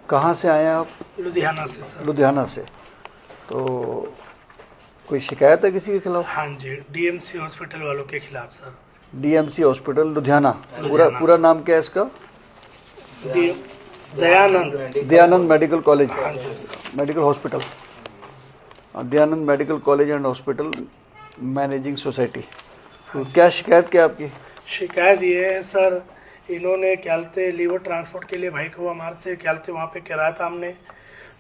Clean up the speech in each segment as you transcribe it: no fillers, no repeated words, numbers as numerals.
कहाँ से आए हैं आप? लुधियाना से सर। लुधियाना से। तो कोई शिकायत है किसी के खिलाफ? हाँ जी, डीएमसी हॉस्पिटल वालों के खिलाफ सर। DMC hospital Ludhiana. पूरा नाम क्या है इसका? Dayanand medical college, medical hospital, Dayanand medical college and hospital managing society. तो क्या शिकायत क्या आपकी? शिकायत ये है सर, इन्होंने क्या बोलते लीवर ट्रांसपोर्ट के लिए भाई को हमारे से क्या बोलते वहाँ पे कराया था हमने,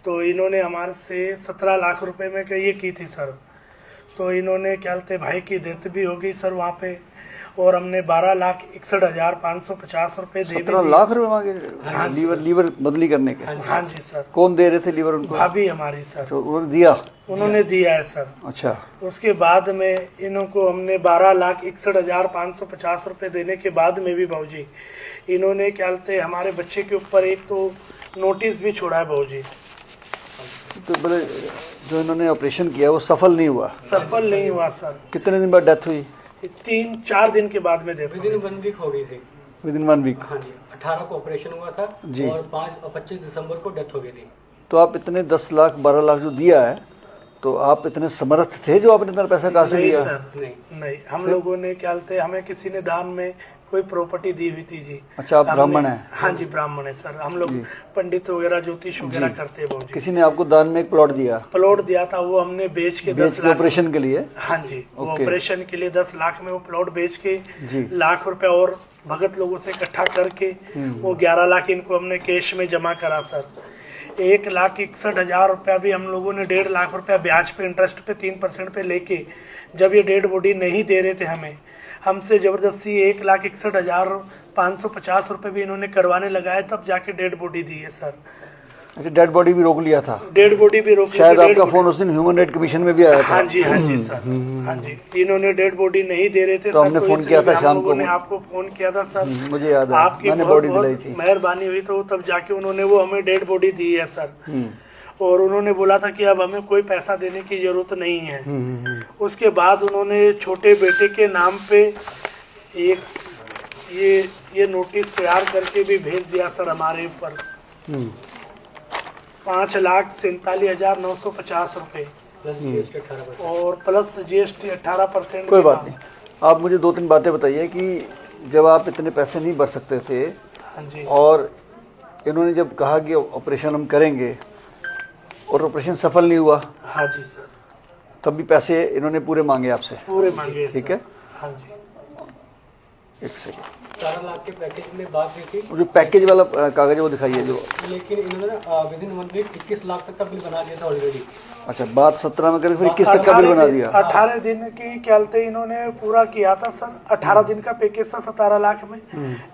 तो इन्होंने हमारे से 17 लाख रुपए में ये की थी सर। तो इन्होंने क्या बोलते भाई की डेथ भी हो गई सर वहाँ पे, और हमने 12,61,550 रुपए दे भी 17 लाख रुपए मांगे? हाँ, लीवर बदली करने के? हाँ जी सर। कौन दे रहे थे लीवर उनको? भाभी हमारी सर। तो उन्होंने दिया है सर। अच्छा। उसके बाद में इनको हमने 12,61,550 रुपए देने के बाद में भी भाऊजी इन्होंने क्या बोलते हमारे बच्चे के ऊपर एक तो नोटिस भी छोड़ा है भाऊजी। तो बोले जो इन्होंने ऑपरेशन किया वो सफल नहीं हुआ? सफल नहीं हुआ सर। कितने दिन बाद डेथ हुई? 3-4 दिन के बाद में डेथ विदिन 1 वीक हो गई थी। Within 1 week? हाँ जी, 18 को ऑपरेशन हुआ था जी। और 25 दिसंबर को डेथ हो गई थी। तो आप इतने 10 लाख 12 लाख जो दिया है, तो आप इतने समर्थ थे जो आपने इतना पैसा कहाँ से लिया? सर नहीं, हम लोगों ने क्या बोलते हमें किसी ने दान में कोई प्रॉपर्टी दी हुई थी जी। अच्छा, आप ब्राह्मण हैं? हाँ जी, ब्राह्मण है सर। हम लोग पंडित वगैरह ज्योतिष वगैरह करते हैं। किसी ने आपको दान में एक प्लॉट दिया? प्लॉट दिया था, वो हमने बेच के 10 लाख ऑपरेशन के लिए? हाँ जी, वो ऑपरेशन के लिए 10 लाख में वो प्लॉट बेच के जी लाख रुपए और भगत लोगों से इकट्ठा करके वो 11 लाख इनको हमने कैश में जमा करा सर। 1,61,000 रुपया भी हम लोगों ने 1.5 लाख रुपया ब्याज पे इंटरेस्ट पे 3% पे लेके, जब ये डेड बॉडी नहीं दे रहे थे हमसे जबरदस्ती 1,61,550 रुपए भी इन्होंने करवाने लगाए, तब जाके डेड बॉडी दी है सर। अच्छा, डेड बॉडी भी रोक लिया था? डेड बॉडी भी रोक लिया। शायद आपका फोन उस दिन ह्यूमन राइट कमीशन में भी आया था। हाँ जी सर। हाँ जी, इन्होंने डेड बॉडी नहीं दे रहे थे तो हमने फोन किया था शाम को। आपको फोन किया था सर, मुझे याद है, आपकी मैंने बॉडी दिलाई थी। मेहरबानी हुई तो तब जाके उन्होंने वो हमें डेड बॉडी दी है सर। और उन्होंने बोला था कि अब हमें कोई पैसा देने की जरूरत नहीं है। उसके बाद उन्होंने छोटे बेटे के नाम पे एक ये नोटिस तैयार करके भी भेज दिया सर हमारे ऊपर। 5,47,950 रुपए और प्लस GST 18%। कोई बात नहीं, आप मुझे 2-3 बातें बताइए कि जब आप इतने पैसे नहीं भर सकते थे, हाँ जी, और इन्होंने जब कहा कि ऑपरेशन हम करेंगे और ऑपरेशन सफल नहीं हुआ, हाँ जी सर, तब भी पैसे इन्होंने पूरे मांगे आपसे? पूरे मांगे। ठीक है, हाँ जी। एक सेकंड। 17 लाख के पैकेज में बात हुई थी। जो पैकेज वाला कागज है वो दिखाइए जो। लेकिन इन्होंने विदिन 1 वीक 21 लाख तक का बिल बना दिया था ऑलरेडी। अच्छा, बात 17 में करके फिर 21 तक का बिल बना दिया? 18 दिन की क्या बोलते इन्होंने पूरा किया था सर। 18 दिन का पैकेज था 17 लाख में,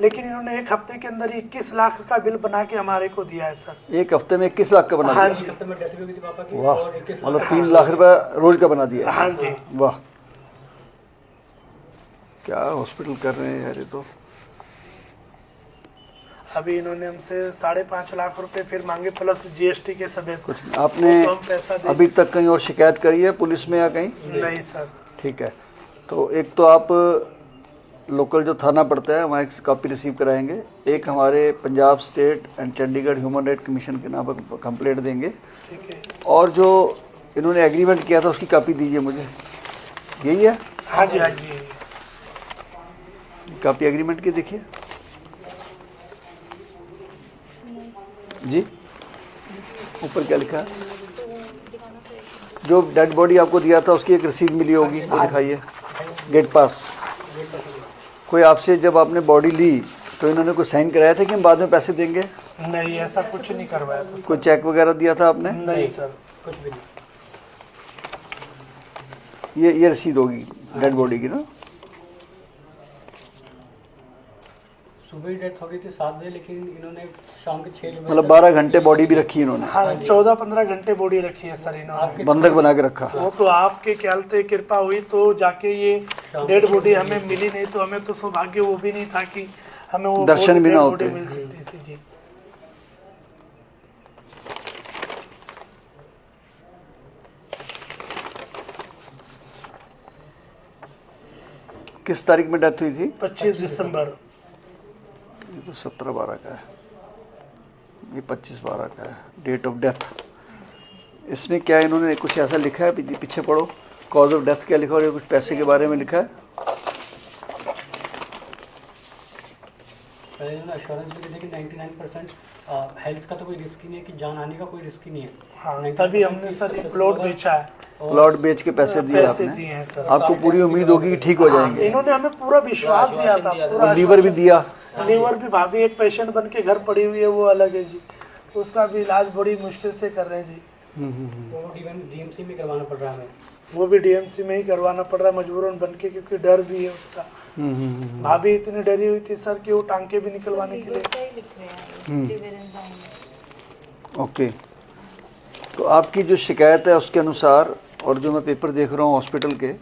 लेकिन इन्होंने 1 हफ्ते के अंदर 21 लाख का बिल बना के हमारे को दिया है सर। 1 हफ्ते में 21 लाख का बना दिया? 1 हफ्ते में डेथ भी हुई थी पापा की। वाह, मतलब 3 लाख रुपया रोज का बना दिया? हाँ जी। वाह, क्या हॉस्पिटल कर रहे हैं यार ये तो। अभी इन्होंने हमसे 5.5 लाख रुपए फिर मांगे, प्लस GST के सभी कुछ आपने तो हम पैसा अभी तक कहीं और शिकायत करी है पुलिस में या कहीं? नहीं सर। ठीक है, तो एक तो आप लोकल जो थाना पड़ता है वहाँ एक कॉपी रिसीव कराएंगे, एक हमारे Punjab state and Chandigarh human right commission के नाम पर कंप्लेंट देंगे, ठीक है। और जो इन्होंने एग्रीमेंट किया था उसकी कॉपी दीजिए मुझे। यही है? हाँ जी, हाँ जी। कॉपी एग्रीमेंट की देखिए जी, ऊपर क्या लिखा है? जो डेड बॉडी आपको दिया था उसकी एक रसीद मिली होगी, वो दिखाइए। गेट पास। कोई आपसे जब आपने बॉडी ली तो इन्होंने कोई साइन कराया था कि हम बाद में पैसे देंगे? नहीं, ऐसा कुछ नहीं करवाया था। कोई चेक वगैरह दिया था आपने? नहीं सर, कुछ भी नहीं। ये रसीद होगी डेड बॉडी की ना? सुबह ही डेथ हो गई थी 7 बजे, लेकिन इन्होंने शाम के 6 बजे, मतलब 12 घंटे बॉडी भी रखी इन्होंने? हाँ, 14-15 घंटे बॉडी रखी है सर इन्होंने। बंधक बना के रखा? वो तो आपके ख्याल से कृपा हुई तो जाके ये डेड बॉडी हमें मिली, नहीं तो हमें तो सौभाग्य वो भी नहीं था कि हमें वो दर्शन भी ना होते। मिल सकती थी जी। किस तारीख में डेथ हुई थी? 25 दिसंबर। ये तो 17-12 का है। ये 25/12 का है डेट ऑफ डेथ। इसमें क्या इन्होंने कुछ ऐसा लिखा है, पीछे पढ़ो, कॉज ऑफ डेथ क्या लिखा और ये कुछ पैसे के बारे में लिखा है। पहले इन्होंने एश्योरेंस भी दी कि 99% हेल्थ का तो कोई रिस्क ही नहीं है, कि जान आने का कोई रिस्क ही नहीं है। हाँ, तभी हमने सर ये प्लॉट बेचा है, प्लॉट बेच के पैसे दिए पैसे आपने, दिए हैं सर। आपको पूरी उम्मीद होगी कि ठीक हो जाएंगे। इन्होंने हमें पूरा विश्वास दिया था, पूरा लीवर भी दिया। लीवर भी, भाभी एक पेशेंट बन के घर पड़ी हुई है, वो अलग है जी, तो उसका भी इलाज बड़ी मुश्किल से कर रहे हैं जी। वो डीएमसी में करवाना पड़ रहा है हमें। वो भी डीएमसी में ही करवाना पड़ रहा है मजबूरन बन के, क्योंकि डर भी है उसका। भाभी इतनी डरी हुई थी सर कि वो टांके भी निकलवाने के लिए। ओके, तो आपकी जो शिकायत है उसके अनुसार, और जो मैं पेपर देख रहा हूँ हॉस्पिटल के,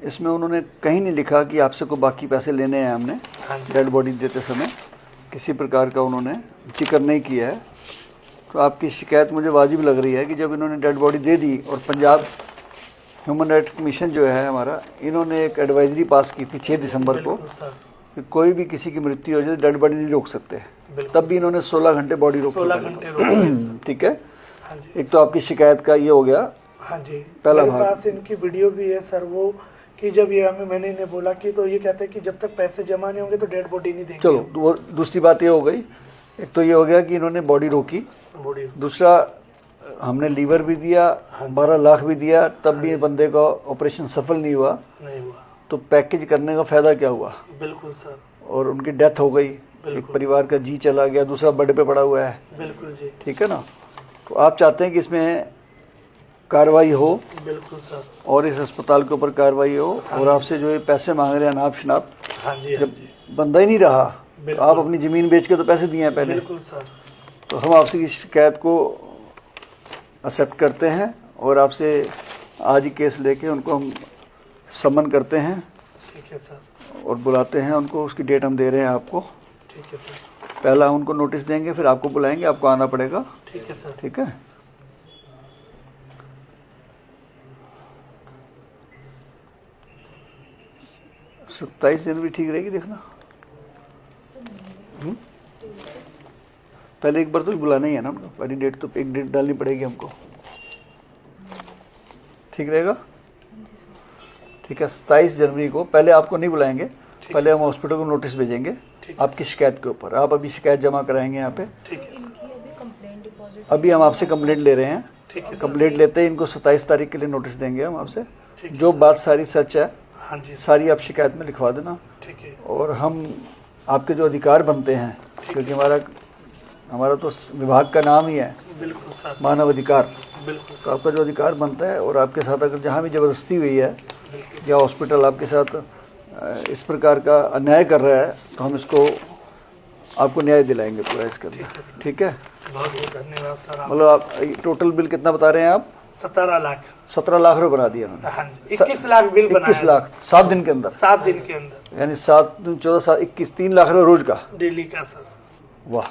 इसमें उन्होंने कहीं नहीं लिखा कि आपसे को बाकी पैसे लेने हैं हमने। डेड बॉडी देते समय किसी प्रकार का उन्होंने जिक्र नहीं किया है। तो आपकी शिकायत मुझे वाजिब लग रही है कि जब इन्होंने डेड बॉडी दे दी, और पंजाब ह्यूमन राइट्स कमीशन जो है हमारा, इन्होंने एक एडवाइजरी पास की थी 6 दिसंबर को कि कोई भी किसी की मृत्यु हो जाए डेड बॉडी नहीं रोक सकते, तब भी इन्होंने 16 घंटे बॉडी रोक 16 घंटे ठीक है। एक तो आपकी शिकायत का ये हो गया। हाँ जी, पहला मेरे भाग। पास इनकी वीडियो भी है सर, वो कि जब ये मैंने इन्हें बोला कि, तो ये कहते हैं कि जब तक पैसे जमा नहीं होंगे तो डेड बॉडी नहीं देंगे। चलो, वो दूसरी बात ये हो गई। एक तो ये हो गया कि इन्होंने बॉडी रोकी, बॉडी। दूसरा हमने लीवर भी दिया, 12 लाख भी दिया, तब भी बंदे का ऑपरेशन सफल नहीं हुआ। नहीं हुआ। तो पैकेज करने का फायदा क्या हुआ? बिल्कुल सर। और उनकी डेथ हो गई, एक परिवार का जी चला गया, दूसरा बेड पे पड़ा हुआ है। बिल्कुल जी। ठीक है ना। तो आप चाहते हैं कि इसमें कार्रवाई हो, बिल्कुल सर, और इस अस्पताल के ऊपर कार्रवाई हो, और आपसे जो ये पैसे मांग रहे हैं अनाप शनाप, हाँ जी, जब बंदा ही नहीं रहा तो आप अपनी ज़मीन बेच के तो पैसे दिए हैं पहले। बिल्कुल सर। तो हम आपसे की शिकायत को एक्सेप्ट करते हैं, और आपसे आज ही केस लेके उनको हम समन करते हैं। ठीक है सर। और बुलाते हैं उनको, उसकी डेट हम दे रहे हैं आपको। ठीक है सर। पहला उनको नोटिस देंगे, फिर आपको बुलाएंगे, आपको आना पड़ेगा। ठीक है सर। ठीक है। 27 जनवरी ठीक रहेगी, देखना। पहले एक बार तो बुलाना ही है ना उनको, पहली डेट तो एक डेट डालनी पड़ेगी हमको। ठीक रहेगा। ठीक है, 27 जनवरी को पहले आपको नहीं बुलाएंगे, पहले हम हॉस्पिटल को नोटिस भेजेंगे आपकी शिकायत के ऊपर। आप अभी शिकायत जमा कराएंगे यहाँ पे। ठीक है सर। अभी हम आपसे कंप्लेंट ले रहे हैं। ठीक है। कंप्लेंट लेते ही इनको 27 तारीख के लिए नोटिस देंगे हम आपसे। जो बात सारी सच है, हाँ जी, सारी आप शिकायत में लिखवा देना। ठीक है। और हम आपके जो अधिकार बनते हैं, क्योंकि हमारा तो विभाग का नाम ही है बिल्कुल सर। मानव अधिकार, बिल्कुल तो आपका जो अधिकार बनता है, और आपके साथ अगर जहाँ भी ज़बरदस्ती हुई है या हॉस्पिटल आपके साथ इस प्रकार का अन्याय कर रहा है, तो हम इसको आपको न्याय दिलाएंगे पूरा इसके अंदर। ठीक है। बहुत बहुत धन्यवाद सर। मतलब आप टोटल बिल कितना बता रहे हैं आप? 17 लाख। 17 लाख रुपए बना दिया उन्होंने। हाँ जी, 21 लाख बिल बनाया। 21 लाख 7 दिन के अंदर। 7 दिन के अंदर, यानी 7 दिन 14 7 21 3 लाख रुपए रोज का। डेली का सर। वाह।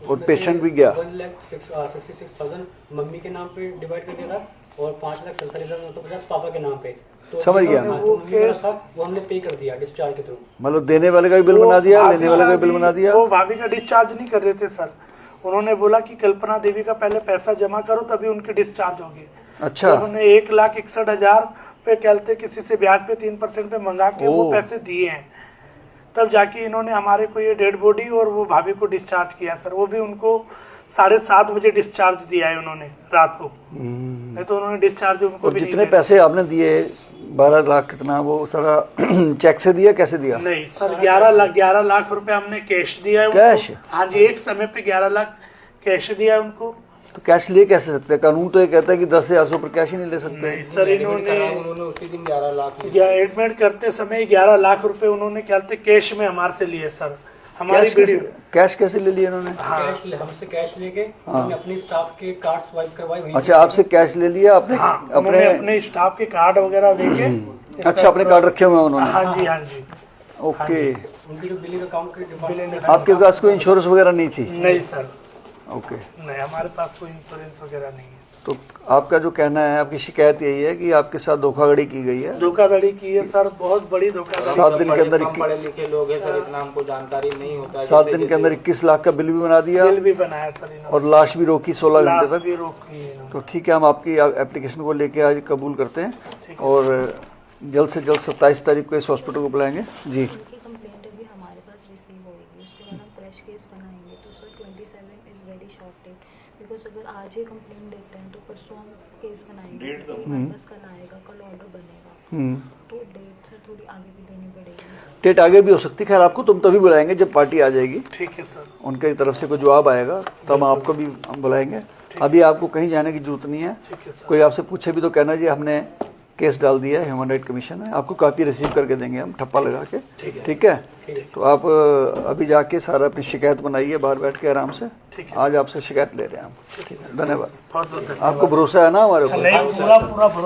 और पेशेंट भी गया। 1,66,000 मम्मी के नाम पे डिवाइड कर दिया था, और 5,47,950 पापा के नाम पे। तो समझ गया मैं। वो हमने पे कर दिया डिस्चार्ज के थ्रू। मतलब देने वाले का भी बिल बना दिया, लेने वाले का भी बिल बना दिया। वो भाभी का डिस्चार्ज नहीं कर रहे थे सर, उन्होंने बोला कि कल्पना देवी का पहले पैसा जमा करो तभी उनकी डिस्चार्ज होगी। अच्छा। उन्होंने 1,61,000 पे कहते किसी से ब्याज पे 3% पे मंगा के वो पैसे दिए हैं, तब जाके इन्होंने हमारे को ये डेड बॉडी और वो भाभी को डिस्चार्ज किया सर। वो भी उनको 7:30 बजे डिस्चार्ज दिया है उन्होंने रात को, नहीं तो उन्होंने डिस्चार्ज उनको और भी जितने नहीं पैसे आपने दिए 12 लाख कितना, वो सारा चेक से दिया, कैसे दिया? नहीं सर, 11 लाख रुपए हमने कैश दिया है। कैश? हाँ जी, एक समय पे 11 लाख कैश दिया है उनको। तो कैश ले कैसे सकते हैं? कानून तो ये कहता है कि 10,000 से ऊपर कैश ही नहीं ले सकते। नहीं सर, उन्होंने उसी दिन 11 लाख एडमिट करते समय 11 लाख रुपए उन्होंने कहते कैश में हमारे से लिए सर। हमारी कैश कैसे ले लिया इन्होंने? हमसे कैश लेके हमने अपनी स्टाफ के कार्ड स्वाइप करवाए। अच्छा, आपसे कैश ले लिया आपने? अपने स्टाफ के कार्ड वगैरह लेके। अच्छा, अपने कार्ड रखे हुए हैं उन्होंने? हाँ जी, हाँ जी। ओके। उनकी जो बिलिंग अकाउंट की आपके पास कोई इंश्योरेंस वगैरह नहीं थी? नहीं सर। ओके, नहीं, हमारे पास कोई इंश्योरेंस वगैरह नहीं है सर। तो आपका जो कहना है, आपकी शिकायत यही है कि आपके साथ धोखाधड़ी की गई है। धोखाधड़ी की है सर, बहुत बड़ी धोखाधड़ी। 7 दिन के अंदर कम पढ़े लिखे लोग हैं सर, इतना हमको जानकारी नहीं होता है। 7 दिन के अंदर 21 लाख का बिल भी बना दिया बिल भी बनाया सर इन्होंने, और लाश भी रोकी 16 घंटे लाश तक। भी रोकी है इन्होंने। तो ठीक है, हम आपकी एप्लीकेशन को लेके आज कबूल करते हैं और जल्द से जल्द 27 तारीख को इस हॉस्पिटल को बुलाएंगे जी। उनकी कंप्लेंट अभी हमारे पास रिसीव होगी, उसके बाद हम फ्रेश केस बनाएंगे। तो sir 27 is very short date, because अगर आज ही कंप्लेंट देते हैं तो परसों हम केस बनाएंगे, तो हमारे पास कल आएगा, कल ऑर्डर बनेगा, तो डेट सर थोड़ी आगे भी देनी पड़ेगी। डेट आगे भी हो सकती है, खैर आपको तुम तभी बुलाएंगे जब पार्टी आ जाएगी, ठीक है सर। उनकी तरफ से कोई जवाब आएगा तब आपको भी हम बुलाएंगे। अभी आपको कहीं जाने की जरूरत नहीं है। ठीक है सर। कोई आपसे पूछे भी तो कहना जी हमने केस डाल दिया है ह्यूमन राइट कमीशन में, आपको कॉपी रिसीव करके देंगे हम ठप्पा लगा के। ठीक है, तो आप अभी जाके सारा अपनी शिकायत बनाइए बाहर बैठ के आराम से। आज आपसे शिकायत ले रहे हैं हम। धन्यवाद। बहुत बहुत आपको भरोसा है ना हमारे ऊपर? नहीं, पूरा